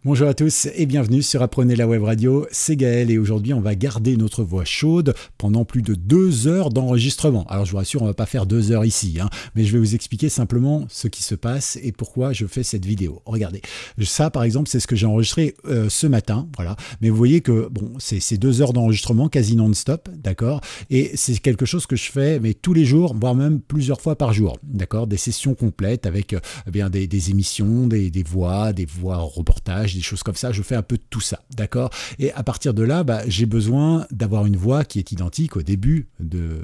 Bonjour à tous et bienvenue sur Apprenez la Web Radio, c'est Gaël et aujourd'hui on va garder notre voix chaude pendant plus de 2 heures d'enregistrement. Alors je vous rassure, on va pas faire 2 heures ici, mais je vais vous expliquer simplement ce qui se passe et pourquoi je fais cette vidéo. Regardez, ça par exemple c'est ce que j'ai enregistré ce matin, voilà. Mais vous voyez que bon, c'est 2 heures d'enregistrement quasi non-stop, d'accord. Et c'est quelque chose que je fais mais tous les jours, voire même plusieurs fois par jour, d'accord. Des sessions complètes avec des émissions, des voix reportages, des choses comme ça, je fais un peu de tout ça, d'accord. Et à partir de là, j'ai besoin d'avoir une voix qui est identique au début de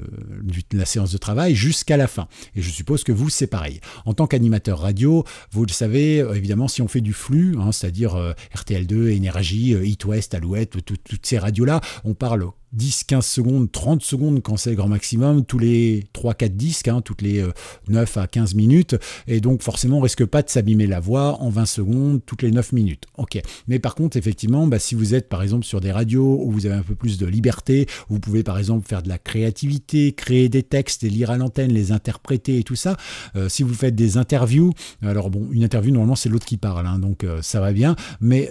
la séance de travail jusqu'à la fin. Et je suppose que vous, c'est pareil. En tant qu'animateur radio, vous le savez, évidemment, si on fait du flux, c'est-à-dire RTL2, Énergie, It West, Alouette, toutes ces radios-là, on parle 10, 15 secondes, 30 secondes quand c'est le grand maximum, tous les 3-4 disques, toutes les 9 à 15 minutes, et donc forcément on risque pas de s'abîmer la voix en 20 secondes toutes les 9 minutes. Ok, mais par contre effectivement, si vous êtes par exemple sur des radios où vous avez un peu plus de liberté, vous pouvez par exemple faire de la créativité, créer des textes, les lire à l'antenne, les interpréter et tout ça, si vous faites des interviews, alors bon, une interview normalement c'est l'autre qui parle, donc ça va bien, mais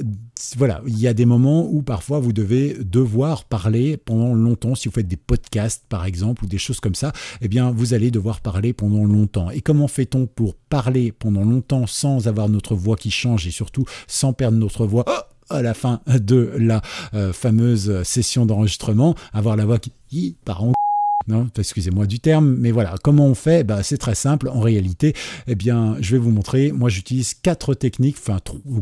voilà, il y a des moments où parfois vous devez devoir parler pendant longtemps. Si vous faites des podcasts par exemple ou des choses comme ça, eh bien vous allez devoir parler pendant longtemps. Et comment fait-on pour parler pendant longtemps sans avoir notre voix qui change et surtout sans perdre notre voix à la fin de la fameuse session d'enregistrement, avoir la voix qui part en non, excusez-moi du terme, mais voilà, comment on fait? C'est très simple, en réalité, eh bien, je vais vous montrer, moi j'utilise 4 techniques, enfin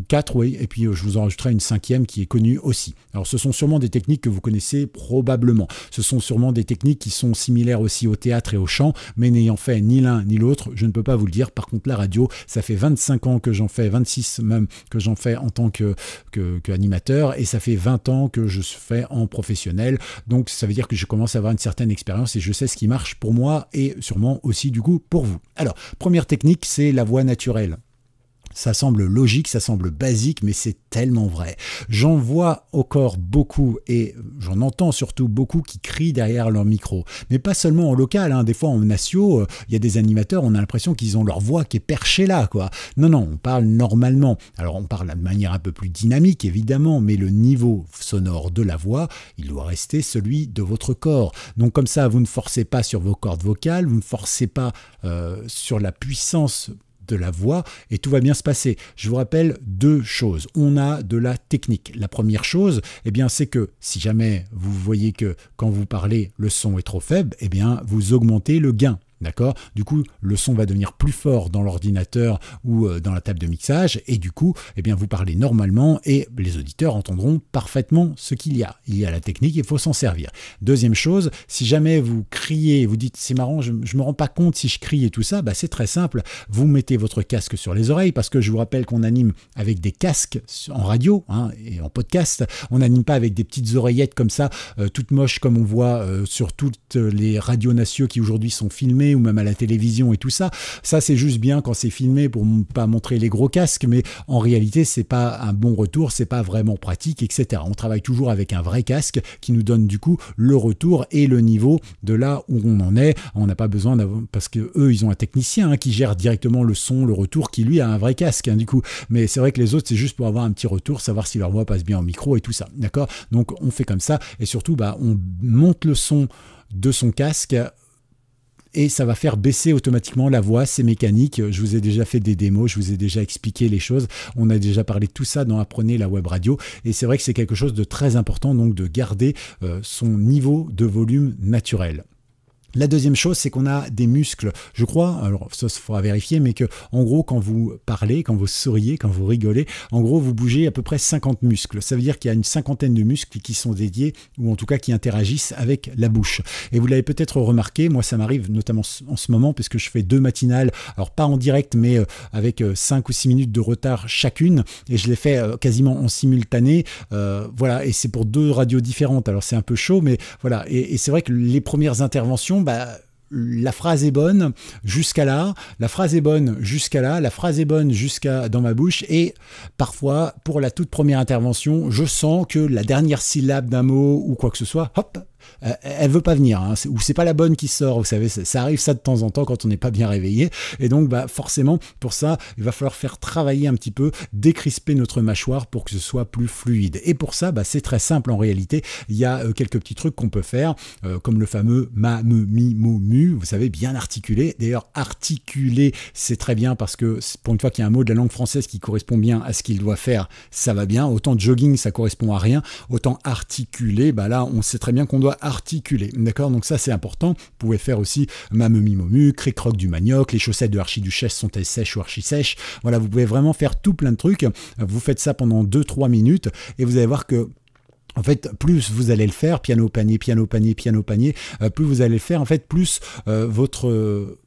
4, oui, et puis je vous en rajouterai une 5e qui est connue aussi. Alors ce sont sûrement des techniques que vous connaissez probablement, ce sont sûrement des techniques qui sont similaires aussi au théâtre et au chant, mais n'ayant fait ni l'un ni l'autre, je ne peux pas vous le dire. Par contre la radio, ça fait 25 ans que j'en fais, 26 même que j'en fais en tant qu'animateur, et ça fait 20 ans que je fais en professionnel, donc ça veut dire que je commence à avoir une certaine expérience et je sais ce qui marche pour moi et sûrement aussi du coup pour vous. Alors, première technique, c'est la voix naturelle. Ça semble logique, ça semble basique, mais c'est tellement vrai. J'en vois encore beaucoup et j'en entends surtout beaucoup qui crient derrière leur micro. Mais pas seulement en local, des fois en natio, il y a des animateurs, on a l'impression qu'ils ont leur voix qui est perchée là, quoi. Non, non, on parle normalement. Alors on parle de manière un peu plus dynamique, évidemment, mais le niveau sonore de la voix, il doit rester celui de votre corps. Donc comme ça, vous ne forcez pas sur vos cordes vocales, vous ne forcez pas sur la puissance de la voix et tout va bien se passer. Je vous rappelle 2 choses. On a de la technique. La première chose, c'est que si jamais vous voyez que quand vous parlez, le son est trop faible, vous augmentez le gain. D'accord? Du coup, le son va devenir plus fort dans l'ordinateur ou dans la table de mixage et du coup, vous parlez normalement et les auditeurs entendront parfaitement ce qu'il y a. Il y a la technique, il faut s'en servir. Deuxième chose, si jamais vous criez, vous dites c'est marrant, je me rends pas compte si je crie et tout ça, c'est très simple. Vous mettez votre casque sur les oreilles parce que je vous rappelle qu'on anime avec des casques en radio et en podcast. On n'anime pas avec des petites oreillettes comme ça, toutes moches comme on voit sur toutes les radios nationaux qui aujourd'hui sont filmées ou même à la télévision et tout ça. Ça, c'est juste bien quand c'est filmé pour ne pas montrer les gros casques, mais en réalité, c'est pas un bon retour, c'est pas vraiment pratique, etc. On travaille toujours avec un vrai casque qui nous donne du coup le retour et le niveau de là où on en est. On n'a pas besoin d'avoir, parce que eux, ils ont un technicien qui gère directement le son, le retour, qui lui a un vrai casque, du coup. Mais c'est vrai que les autres, c'est juste pour avoir un petit retour, savoir si leur voix passe bien au micro et tout ça. D'accord? Donc, on fait comme ça et surtout, on monte le son de son casque et ça va faire baisser automatiquement la voix, c'est mécanique. Je vous ai déjà fait des démos, je vous ai déjà expliqué les choses. On a déjà parlé de tout ça dans Apprenez la Web Radio. Et c'est vrai que c'est quelque chose de très important, donc de garder son niveau de volume naturel. La deuxième chose, c'est qu'on a des muscles, je crois, alors ça il faudra vérifier, mais que en gros, quand vous parlez, quand vous souriez, quand vous rigolez, en gros, vous bougez à peu près 50 muscles. Ça veut dire qu'il y a une 50aine de muscles qui sont dédiés, ou en tout cas qui interagissent avec la bouche. Et vous l'avez peut-être remarqué, moi ça m'arrive notamment en ce moment, puisque je fais 2 matinales, alors pas en direct, mais avec 5 ou 6 minutes de retard chacune, et je les fais quasiment en simultané, voilà, et c'est pour 2 radios différentes, alors c'est un peu chaud, mais voilà, et c'est vrai que les premières interventions, la phrase est bonne jusqu'à là, la phrase est bonne jusqu'à là, la phrase est bonne jusqu'à dans ma bouche et parfois pour la toute première intervention, je sens que la dernière syllabe d'un mot ou quoi que ce soit, hop, elle veut pas venir, hein, ou c'est pas la bonne qui sort, vous savez, ça arrive ça de temps en temps quand on n'est pas bien réveillé, et donc bah, forcément pour ça il va falloir faire travailler un petit peu, décrisper notre mâchoire pour que ce soit plus fluide, et pour ça bah, c'est très simple en réalité, il y a quelques petits trucs qu'on peut faire, comme le fameux ma, me, mi, mo, mu, vous savez, bien articulé. D'ailleurs articuler c'est très bien parce que pour une fois qu'il y a un mot de la langue française qui correspond bien à ce qu'il doit faire, ça va bien, autant jogging ça correspond à rien, autant articuler, bah là on sait très bien qu'on doit articuler, d'accord, donc ça c'est important. Vous pouvez faire aussi ma, me, mi, mo, mu, cric-croc du manioc, les chaussettes de l'archiduchesse sont-elles sèches ou archi-sèches, voilà, vous pouvez vraiment faire tout plein de trucs, vous faites ça pendant 2-3 minutes et vous allez voir que en fait, plus vous allez le faire, piano, panier, piano, panier, piano, panier, plus vous allez le faire, en fait, plus votre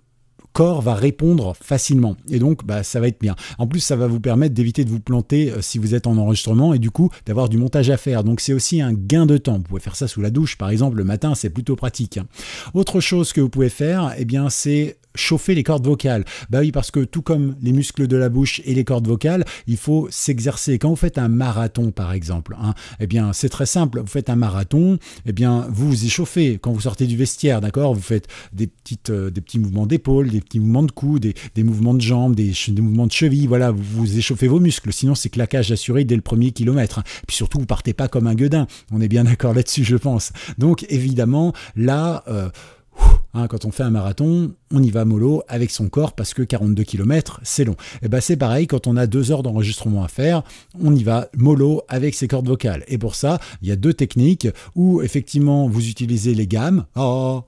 corps va répondre facilement et donc bah, ça va être bien. En plus ça va vous permettre d'éviter de vous planter si vous êtes en enregistrement et du coup d'avoir du montage à faire, donc c'est aussi un gain de temps. Vous pouvez faire ça sous la douche par exemple le matin, c'est plutôt pratique. Autre chose que vous pouvez faire, eh bien c'est chauffer les cordes vocales. Bah oui, parce que tout comme les muscles de la bouche et les cordes vocales, il faut s'exercer. Quand vous faites un marathon par exemple, hein, eh bien c'est très simple, vous faites un marathon, eh bien vous vous échauffez quand vous sortez du vestiaire, d'accord, vous faites des petits mouvements d'épaule, des petits mouvements de cou, des mouvements de jambes, des mouvements de cheville, voilà, vous échauffez vos muscles, sinon c'est claquage assuré dès le premier kilomètre. Puis surtout, vous partez pas comme un gueudin, on est bien d'accord là-dessus, je pense. Donc évidemment, là, quand on fait un marathon, on y va mollo avec son corps parce que 42 km, c'est long. Et ben c'est pareil, quand on a 2 heures d'enregistrement à faire, on y va mollo avec ses cordes vocales. Et pour ça, il y a 2 techniques où effectivement vous utilisez les gammes. Voilà,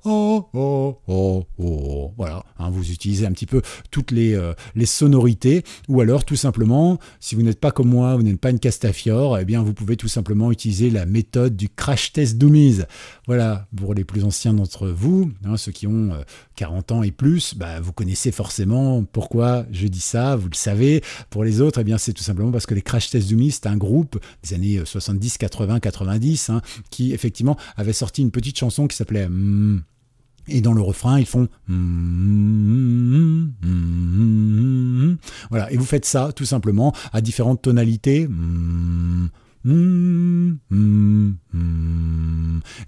vous utilisez un petit peu toutes les sonorités. Ou alors tout simplement, si vous n'êtes pas comme moi, vous n'êtes pas une Castafiore, eh bien vous pouvez tout simplement utiliser la méthode du crash test dummies. Voilà, pour les plus anciens d'entre vous, ceux qui ont 40 ans et plus, bah, vous connaissez forcément pourquoi je dis ça, vous le savez. Pour les autres, eh bien, c'est tout simplement parce que les Crash Test Dummies, c'est un groupe des années 70, 80, 90, qui effectivement avait sorti une petite chanson qui s'appelait et dans le refrain, ils font voilà, et vous faites ça tout simplement à différentes tonalités.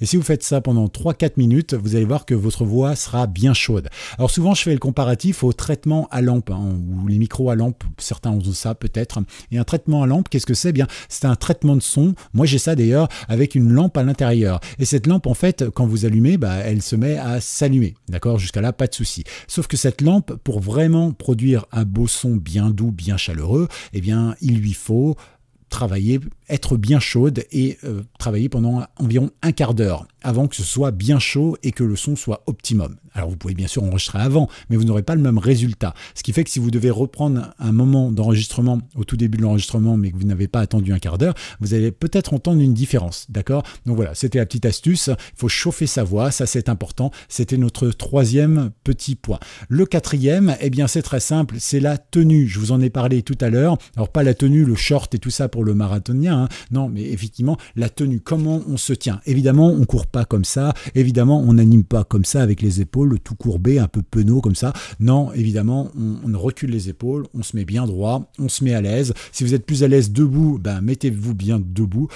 Et si vous faites ça pendant 3-4 minutes, vous allez voir que votre voix sera bien chaude. Alors souvent je fais le comparatif au traitement à lampe, ou les micros à lampe, certains ont ça peut-être. Et un traitement à lampe, qu'est-ce que c'est? Bien, c'est un traitement de son. Moi j'ai ça d'ailleurs avec une lampe à l'intérieur. Et cette lampe en fait, quand vous allumez, bah, elle se met à s'allumer. D'accord? Jusqu'à là, pas de souci. Sauf que cette lampe, pour vraiment produire un beau son bien doux, bien chaleureux, eh bien il lui faut travailler, être bien chaude et travailler pendant environ un quart d'heure avant que ce soit bien chaud et que le son soit optimum. Alors vous pouvez bien sûr enregistrer avant, mais vous n'aurez pas le même résultat. Ce qui fait que si vous devez reprendre un moment d'enregistrement au tout début de l'enregistrement, mais que vous n'avez pas attendu un quart d'heure, vous allez peut-être entendre une différence, d'accord? Donc voilà, c'était la petite astuce. Il faut chauffer sa voix, ça c'est important. C'était notre 3e petit point. Le 4e, eh bien c'est très simple, c'est la tenue. Je vous en ai parlé tout à l'heure. Alors pas la tenue, le short et tout ça pour le marathonien, non, mais effectivement la tenue, comment on se tient. Évidemment, on court pas comme ça, évidemment on n'anime pas comme ça avec les épaules tout courbé, un peu penaud comme ça. Non, évidemment on recule les épaules, on se met bien droit, on se met à l'aise. Si vous êtes plus à l'aise debout, ben mettez-vous bien debout.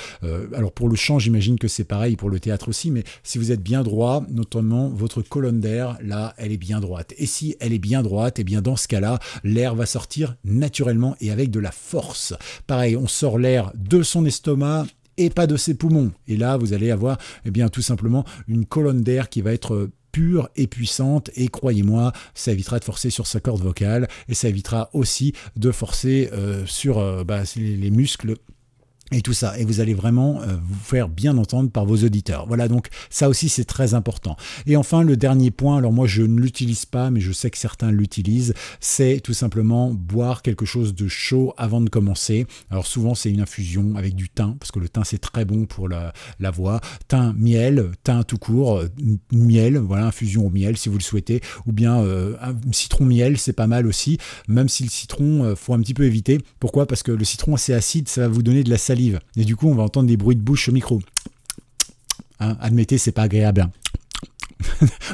Alors pour le chant, j'imagine que c'est pareil, pour le théâtre aussi, mais si vous êtes bien droit, notamment votre colonne d'air, là, elle est bien droite. Et si elle est bien droite, eh bien dans ce cas-là, l'air va sortir naturellement et avec de la force. Pareil, on sort l'air de son estomac et pas de ses poumons. Et là, vous allez avoir eh bien, tout simplement une colonne d'air qui va être pure et puissante, et croyez-moi, ça évitera de forcer sur sa corde vocale, et ça évitera aussi de forcer sur les muscles et tout ça, et vous allez vraiment vous faire bien entendre par vos auditeurs. Voilà, donc ça aussi c'est très important. Et enfin le dernier point, alors moi je ne l'utilise pas, mais je sais que certains l'utilisent, c'est tout simplement boire quelque chose de chaud avant de commencer. Alors souvent c'est une infusion avec du thym, parce que le thym c'est très bon pour la voix. Thym, miel, thym tout court, miel, voilà, infusion au miel si vous le souhaitez, ou bien un citron miel, c'est pas mal aussi, même si le citron, faut un petit peu éviter. Pourquoi? Parce que le citron c'est acide, ça va vous donner de la salive. Et du coup, on va entendre des bruits de bouche au micro. Admettez, c'est pas agréable.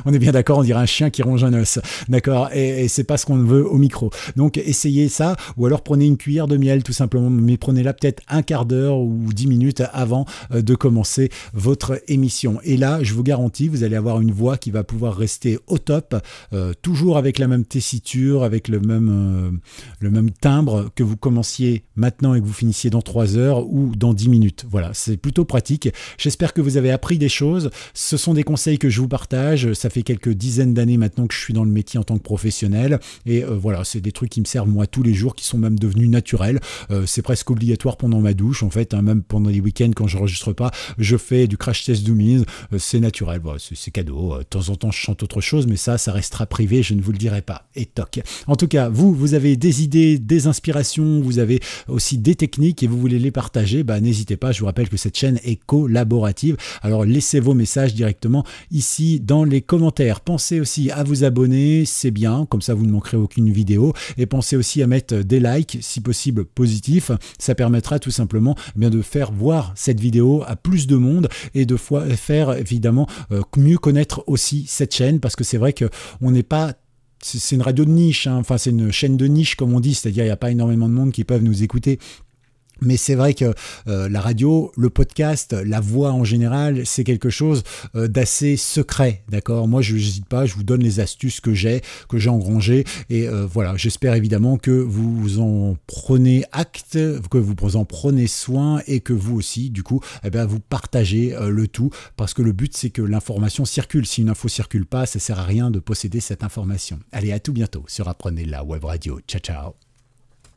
On est bien d'accord, on dirait un chien qui ronge un os, d'accord, et c'est pas ce qu'on veut au micro. Donc essayez ça, ou alors prenez une cuillère de miel tout simplement, mais prenez-la peut-être un quart d'heure ou 10 minutes avant de commencer votre émission. Et là, je vous garantis, vous allez avoir une voix qui va pouvoir rester au top, toujours avec la même tessiture, avec le même timbre, que vous commenciez maintenant et que vous finissiez dans 3 heures ou dans 10 minutes. Voilà, c'est plutôt pratique. J'espère que vous avez appris des choses. Ce sont des conseils que je vous partage. Ça fait quelques dizaines d'années maintenant que je suis dans le métier en tant que professionnel. Et voilà, c'est des trucs qui me servent moi tous les jours, qui sont même devenus naturels. C'est presque obligatoire pendant ma douche, en fait. Hein, même pendant les week-ends, quand je n'enregistre pas, je fais du crash test Doomies. C'est naturel, bon, c'est cadeau. De temps en temps, je chante autre chose, mais ça restera privé, je ne vous le dirai pas. Et toc. En tout cas, vous avez des idées, des inspirations, vous avez aussi des techniques et vous voulez les partager, n'hésitez pas. Je vous rappelle que cette chaîne est collaborative. Alors, laissez vos messages directement ici dans les commentaires. Pensez aussi à vous abonner, c'est bien, comme ça vous ne manquerez aucune vidéo. Et pensez aussi à mettre des likes, si possible positifs. Ça permettra tout simplement de faire voir cette vidéo à plus de monde et de faire évidemment mieux connaître aussi cette chaîne, parce que c'est vrai qu'on n'est pas... C'est une radio de niche, hein. Enfin c'est une chaîne de niche comme on dit, c'est-à-dire il n'y a pas énormément de monde qui peuvent nous écouter. Mais c'est vrai que la radio, le podcast, la voix en général, c'est quelque chose d'assez secret, d'accord? Moi, je n'hésite pas, je vous donne les astuces que j'ai engrangées. Et voilà, j'espère évidemment que vous en prenez acte, que vous en prenez soin et que vous aussi, du coup, vous partagez le tout. Parce que le but, c'est que l'information circule. Si une info circule pas, ça sert à rien de posséder cette information. Allez, à tout bientôt sur Apprenez la Web Radio. Ciao, ciao!